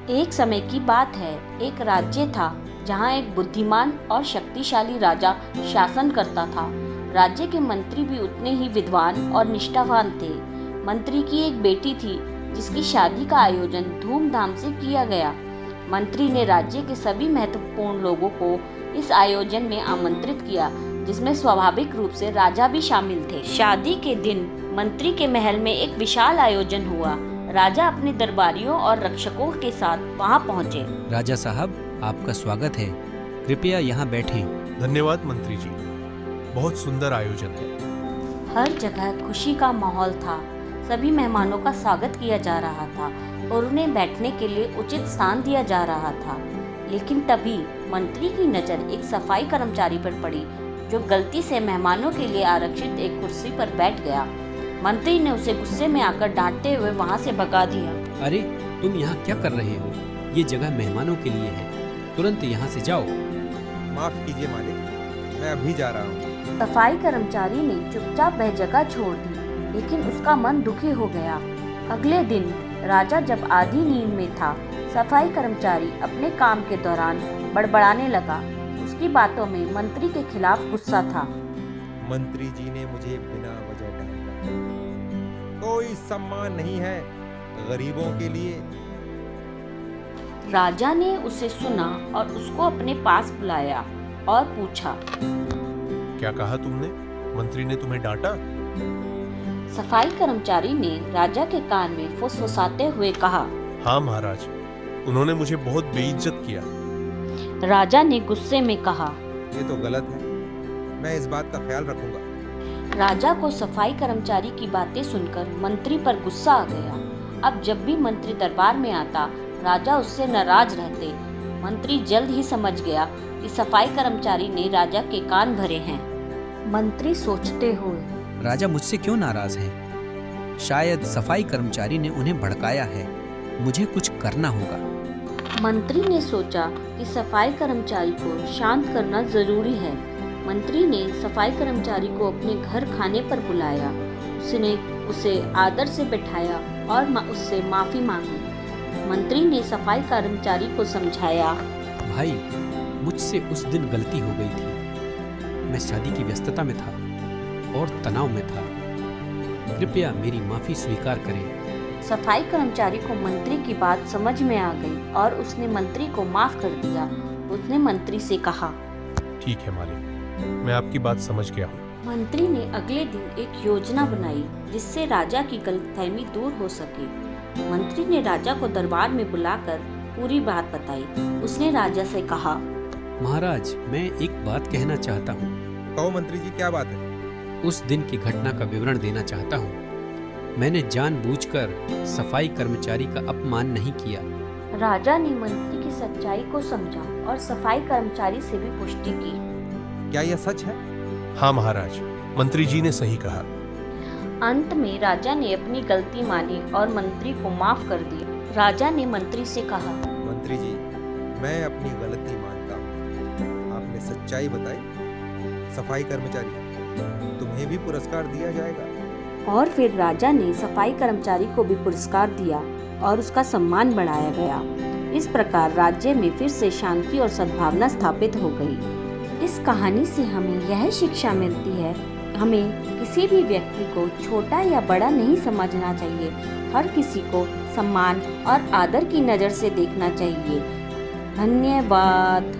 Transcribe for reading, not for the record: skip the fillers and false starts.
एक समय की बात है, एक राज्य था जहाँ एक बुद्धिमान और शक्तिशाली राजा शासन करता था। राज्य के मंत्री भी उतने ही विद्वान और निष्ठावान थे। मंत्री की एक बेटी थी जिसकी शादी का आयोजन धूमधाम से किया गया। मंत्री ने राज्य के सभी महत्वपूर्ण लोगों को इस आयोजन में आमंत्रित किया, जिसमें स्वाभाविक रूप से राजा भी शामिल थे। शादी के दिन मंत्री के महल में एक विशाल आयोजन हुआ। राजा अपने दरबारियों और रक्षकों के साथ वहां पहुंचे। राजा साहब, आपका स्वागत है। कृपया यहाँ बैठें। धन्यवाद मंत्री जी, बहुत सुंदर आयोजन है। हर जगह खुशी का माहौल था। सभी मेहमानों का स्वागत किया जा रहा था और उन्हें बैठने के लिए उचित स्थान दिया जा रहा था। लेकिन तभी मंत्री की नज़र एक सफाई कर्मचारी पर पड़ी, जो गलती से मेहमानों के लिए आरक्षित एक कुर्सी पर बैठ गया। मंत्री ने उसे गुस्से में आकर डांटते हुए वहां से भगा दिया। अरे, तुम यहाँ क्या कर रहे हो? ये जगह मेहमानों के लिए है, तुरंत यहाँ से जाओ। माफ कीजिए मालिक, मैं अभी जा रहा हूँ। सफाई कर्मचारी ने चुपचाप वह जगह छोड़ दी, लेकिन उसका मन दुखी हो गया। अगले दिन राजा जब आधी नींद में था, सफाई कर्मचारी अपने काम के दौरान बड़बड़ाने लगा। उसकी बातों में मंत्री के खिलाफ गुस्सा था। मंत्री जी ने मुझे बिना वजह डांटा। कोई सम्मान नहीं है गरीबों के लिए। राजा ने उसे सुना और उसको अपने पास बुलाया और पूछा, क्या कहा तुमने? मंत्री ने तुम्हें डांटा? सफाई कर्मचारी ने राजा के कान में फुसफुसाते हुए कहा, हाँ महाराज, उन्होंने मुझे बहुत बेइज्जत किया। राजा ने गुस्से में कहा, ये तो गलत है, मैं इस बात का ख्याल रखूंगा। राजा को सफाई कर्मचारी की बातें सुनकर मंत्री पर गुस्सा आ गया। अब जब भी मंत्री दरबार में आता, राजा उससे नाराज रहते। मंत्री जल्द ही समझ गया कि सफाई कर्मचारी ने राजा के कान भरे हैं। मंत्री सोचते हुए, राजा मुझसे क्यों नाराज हैं? शायद सफाई कर्मचारी ने उन्हें भड़काया है। मुझे कुछ करना होगा। मंत्री ने सोचा कि सफाई कर्मचारी को शांत करना जरूरी है। मंत्री ने सफाई कर्मचारी को अपने घर खाने पर बुलाया। उसने उसे आदर से बिठाया और उससे माफी मांगी। मंत्री ने सफाई कर्मचारी को समझाया, भाई, मुझसे उस दिन गलती हो गई थी। मैं शादी की व्यस्तता में था और तनाव में था। कृपया मेरी माफी स्वीकार करें। सफाई कर्मचारी को मंत्री की बात समझ में आ गई और उसने मंत्री को माफ कर दिया। उसने मंत्री से कहा, ठीक है मालिक, मैं आपकी बात समझ गया हूँ। मंत्री ने अगले दिन एक योजना बनाई जिससे राजा की गलतफहमी दूर हो सके। मंत्री ने राजा को दरबार में बुलाकर पूरी बात बताई। उसने राजा से कहा, महाराज, मैं एक बात कहना चाहता हूँ। कहो मंत्री जी, क्या बात है? उस दिन की घटना का विवरण देना चाहता हूँ। मैंने जानबूझकर सफाई कर्मचारी का अपमान नहीं किया। राजा ने मंत्री की सच्चाई को समझा और सफाई कर्मचारी से भी पुष्टि की। क्या यह सच है? हाँ महाराज, मंत्री जी ने सही कहा। अंत में राजा ने अपनी गलती मानी और मंत्री को माफ कर दिया। राजा ने मंत्री से कहा, मंत्री जी, मैं अपनी गलती मानता हूँ। आपने सच्चाई बताई। सफाई कर्मचारी, तुम्हें भी पुरस्कार दिया जाएगा। और फिर राजा ने सफाई कर्मचारी को भी पुरस्कार दिया और उसका सम्मान बढ़ाया गया। इस प्रकार राज्य में फिर से शांति और सद्भावना स्थापित हो गई। इस कहानी से हमें यह शिक्षा मिलती है, हमें किसी भी व्यक्ति को छोटा या बड़ा नहीं समझना चाहिए। हर किसी को सम्मान और आदर की नज़र से देखना चाहिए। धन्यवाद।